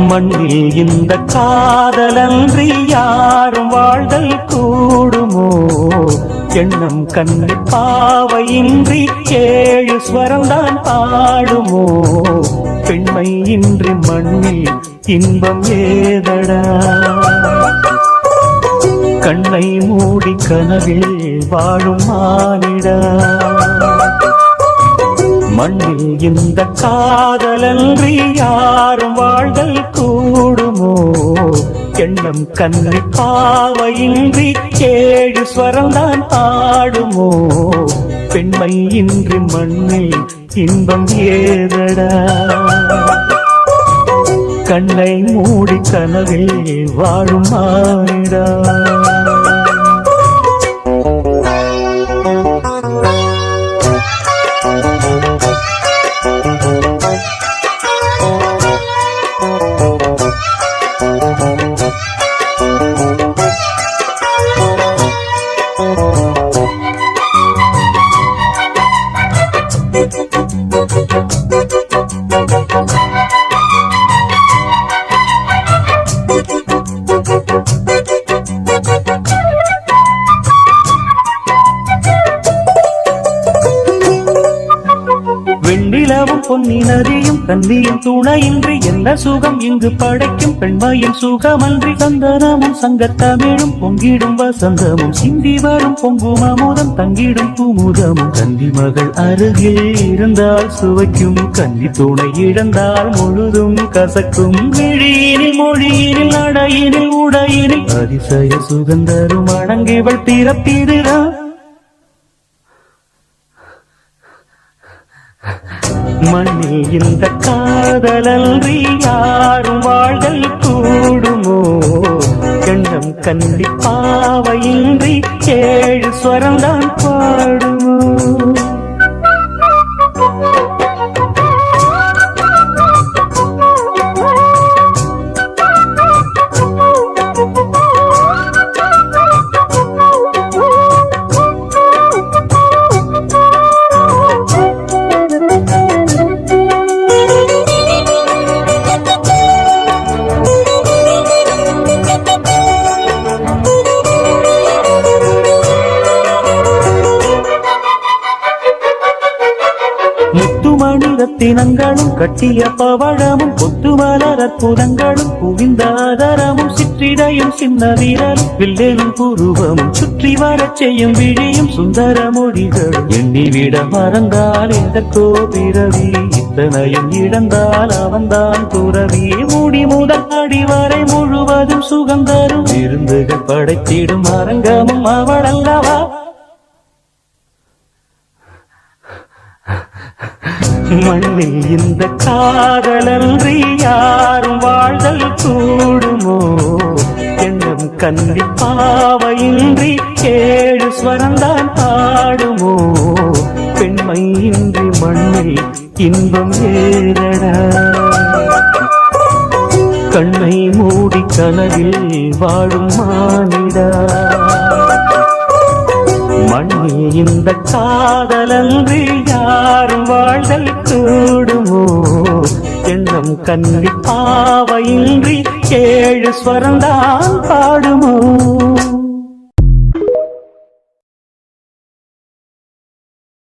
மண்ணில் இந்த காதலன்றி யாரும் வாழ்தல் கூடுமோ? எண்ணம் கண்ணு பாவையின்றி 7 ஸ்வரம்தான் பாடுமோ? பெண்மை இன்றி மண்ணில் இன்பம் ஏதடா? கண்ணை மூடி கனவில் வாழும் மானிடா. மண்ணில் இந்த காதலன்றி யாரும் வாழ்தல் கூடுமோ? எண்ணம் கண்ணு பாவையின்றி 7 ஸ்வரம்தான் பாடுமோ? பெண்மை இன்றி மண்ணில் இன்பம் ஏதடா? கண்ணை மூடி கனவில் வாழும் மானிடா. வெண்ணிலவும் பொன்னி நதியும் கன்னியும் துணையின்றி என்ன சுகம் இங்கு படைக்கும்? பெண்மையின் சுகமன்றி சந்தனமும் சங்கத்தமிழும் பொங்கிடும் வசந்தமும் சிந்தி வரும் பொங்கும் அமுதம் தங்கிடும் குமுதமும். கன்னி மகள் அருகில் இருந்தால் சுவைக்கும், கன்னி துணை இழந்தால் முழுதும் கசக்கும். விழியினில் மொழியினில் நடையினில் உடையினில் அதிசய சுகந்தரும் அடங்கிவள் பிறப்பிதுதான். மண்ணில் இந்த காதலன்றி யாரும் வாழ்தல் கூடுமோ? எண்ணம் கன்னி பாவையின்றி 7 ஸ்வரம்தான் பாடுமோ? ரத்தினங்களும் கட்டிய பவழமும் கொத்துமலர் அற்புதங்களும் குவிந்தாதரமும் சிற்றிடையும் சின்ன வீரலும் வில்லேனும் புருவமும் சுற்றி வரச் செய்யும் விழியும் சுந்தர மொழிகளும். எண்ணிவிட மறந்தால் எதற்கோ பிறவி, இத்தனையும் இழந்தால் அவன்தான் துறவி. மூடி முதல் அடிவரை முழுவதும் சுகந்தரும் விருந்துகள் படைத்திடும் அரங்கமும் அவள் அல்லவா? மண்ணில் இந்த காதலன்றி யாரும் வாழ்தல் கூடுமோ? எண்ணம் கன்னி பாவையின்றி 7 ஸ்வரம்தான் பாடுமோ? பெண்மை இன்றி மண்ணில் இன்பம் ஏதடா? கண்ணை மூடி கனவில் வாழும் மானிடா. மண்ணில் இந்த காதலன்றி யாரும் வாழ்தல் கூடுமோ? எண்ணம் கன்னி பாவையின்றி 7 ஸ்வரம்தான் பாடுமோ?